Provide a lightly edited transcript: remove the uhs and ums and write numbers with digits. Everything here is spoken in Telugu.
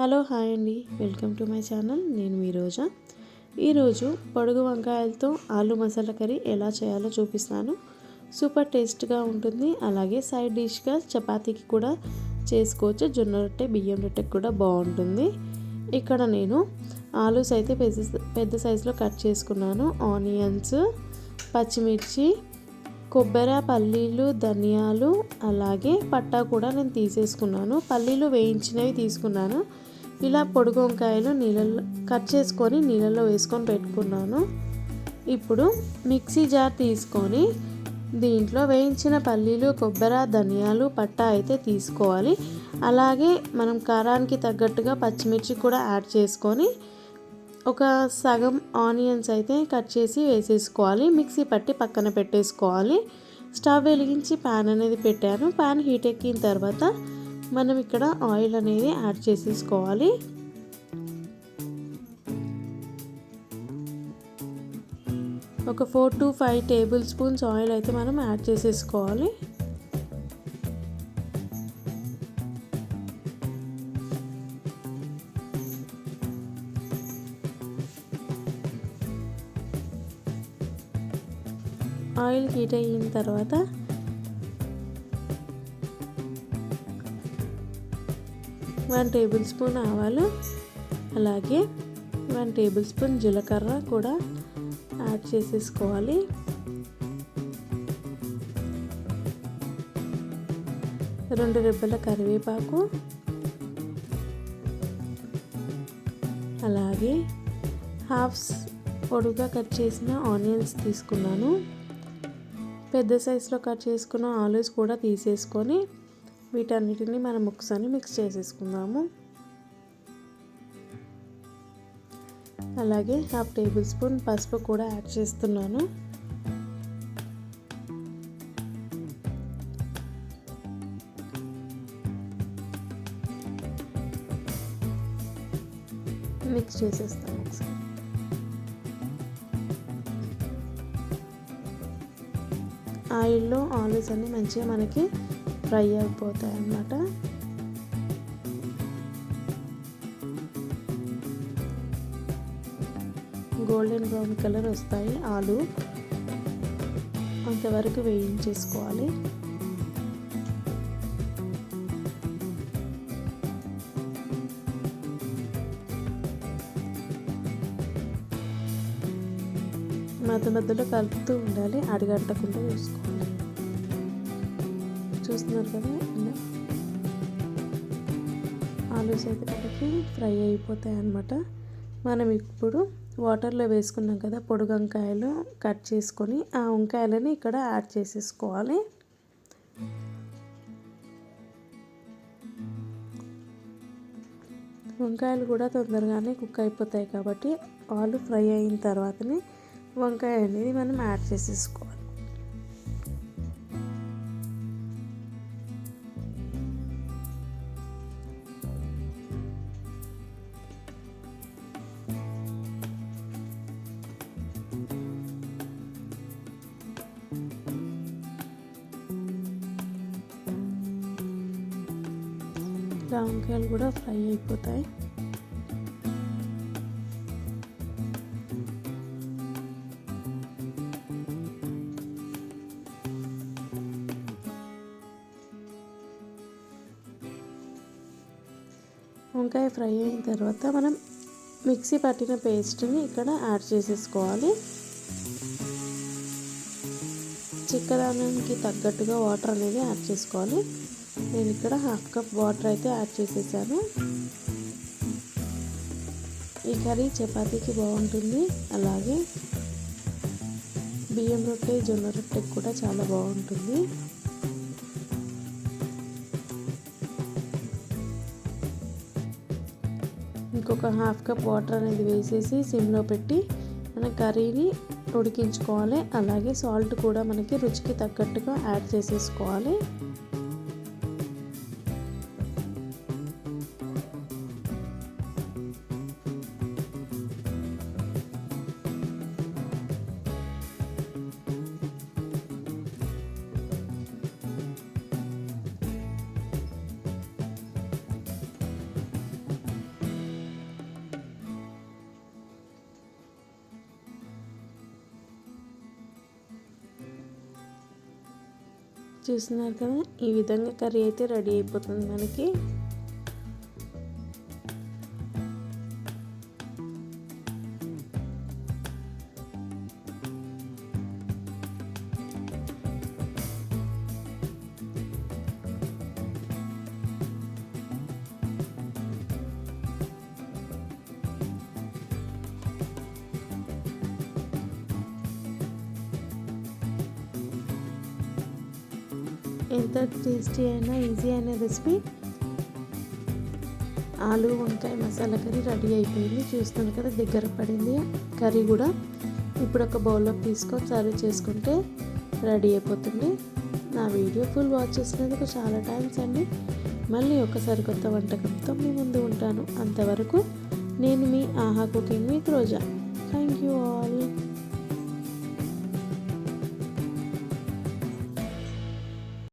హలో హాయ్ అండి, వెల్కమ్ టు మై ఛానల్. నేను మీ రోజా. ఈరోజు పొడుగు వంకాయలతో ఆలు మసాలా కర్రీ ఎలా చేయాలో చూపిస్తాను. సూపర్ టేస్ట్గా ఉంటుంది. అలాగే సైడ్ డిష్గా చపాతీకి కూడా చేసుకోవచ్చు. జొన్న రొట్టె, బియ్యం రొట్టెకి కూడా బాగుంటుంది. ఇక్కడ నేను ఆలూస్ అయితే పెద్ద సైజులో కట్ చేసుకున్నాను. ఆనియన్స్, పచ్చిమిర్చి, కొబ్బరి, పల్లీలు, ధనియాలు, అలాగే పట్టా కూడా నేను తీసేసుకున్నాను. పల్లీలు వేయించినవి తీసుకున్నాను. ఇలా పొడుగు వంకాయలు నీళ్ళల్లో కట్ చేసుకొని నీళ్ళల్లో వేసుకొని పెట్టుకున్నాను. ఇప్పుడు మిక్సీ జార్ తీసుకొని దీంట్లో వేయించిన పల్లీలు, కొబ్బరి, ధనియాలు, పట్టా అయితే తీసుకోవాలి. అలాగే మనం కారానికి తగ్గట్టుగా పచ్చిమిర్చి కూడా యాడ్ చేసుకొని ఒక సగం ఆనియన్స్ అయితే కట్ చేసి వేసేసుకోవాలి. మిక్సీ పట్టి పక్కన పెట్టేసుకోవాలి. స్టవ్ వెలిగించి ప్యాన్ అనేది పెట్టాను. ప్యాన్ హీట్ ఎక్కిన తర్వాత మనం ఇక్కడ ఆయిల్ అనేది యాడ్ చేసేసుకోవాలి. ఒక 4 to 5 టేబుల్ స్పూన్స్ ఆయిల్ అయితే మనం యాడ్ చేసేసుకోవాలి. ఆయిల్ హీట్ అయిన తర్వాత వన్ టేబుల్ స్పూన్ ఆవాలు, అలాగే 1 టేబుల్ స్పూన్ జీలకర్ర కూడా యాడ్ చేసేసుకోవాలి. రెండు రెబ్బల కరివేపాకు, అలాగే హాఫ్ పొడుగా కట్ చేసిన ఆనియన్స్ తీసుకున్నాను. పెద్ద సైజులో కట్ చేసుకున్న ఆలూస్ కూడా తీసేసుకొని వీటన్నిటిని మనం ఒకసారి మిక్స్ చేసేసుకుందాము. అలాగే హాఫ్ టేబుల్ స్పూన్ పసుపు కూడా యాడ్ చేస్తున్నాను. మిక్స్ చేసేస్తాను ఒకసారి. ఆయిల్లో ఆలూస్ అన్నీ మంచిగా మనకి ఫ్రై అయిపోతాయి అన్నమాట. గోల్డెన్ బ్రౌన్ కలర్ వస్తాయి ఆలు, అంతవరకు వేయించేసుకోవాలి. మధ్య మధ్యలో కలుపుతూ ఉండాలి, అడుగంటకుండా చూసుకోవాలి. చూస్తున్నారు కదా, ఆలూస్ అయితే మనకి ఫ్రై అయిపోతాయి అన్నమాట. మనం ఇప్పుడు వాటర్లో వేసుకున్నాం కదా పొడుగు వంకాయలు కట్ చేసుకొని, ఆ వంకాయలని ఇక్కడ యాడ్ చేసేసుకోవాలి. వంకాయలు కూడా తొందరగానే కుక్ అయిపోతాయి కాబట్టి ఆలు ఫ్రై అయిన తర్వాతనే వంకాయ అనేది మనం యాడ్ చేసేసుకోవాలి. వంకాయలు కూడా ఫ్రై అయిపోతాయి. వంకాయ ఫ్రై అయిన తర్వాత మనం మిక్సీ పట్టిన పేస్ట్ని ఇక్కడ యాడ్ చేసేసుకోవాలి. చిక్కదనానికి తగ్గట్టుగా వాటర్ అనేది యాడ్ చేసుకోవాలి. నేను ఇక్కడ హాఫ్ కప్ వాటర్ అయితే యాడ్ చేసేసాను. ఈ కర్రీ చపాతీకి బాగుంటుంది. అలాగే బియ్యం రొట్టె, జొన్న రొట్టెకి కూడా చాలా బాగుంటుంది. ఇంకొక హాఫ్ కప్ వాటర్ అనేది వేసేసి సిమ్లో పెట్టి మన కర్రీని ఉడికించుకోవాలి. అలాగే సాల్ట్ కూడా మనకి రుచికి తగ్గట్టుగా యాడ్ చేసేసుకోవాలి. చూస్తున్నారు కదా, ఈ విధంగా కర్రీ అయితే రెడీ అయిపోతుంది మనకి. ఎంత టేస్టీ అయినా ఈజీ అయిన రెసిపీ ఆలు వంకాయ మసాలా కర్రీ రెడీ అయిపోయింది. చూస్తున్నారు కదా, దగ్గర పడింది కర్రీ కూడా. ఇప్పుడు ఒక బౌల్లోకి తీసుకొని సర్వ్ చేసుకుంటే రెడీ అయిపోతుంది. నా వీడియో ఫుల్ వాచ్ చేసినందుకు చాలా థ్యాంక్స్ అండి. మళ్ళీ ఒకసారి కొత్త వంటకంతో మీ ముందు ఉంటాను. అంతవరకు నేను మీ ఆహా cooking with Roja. Thank you.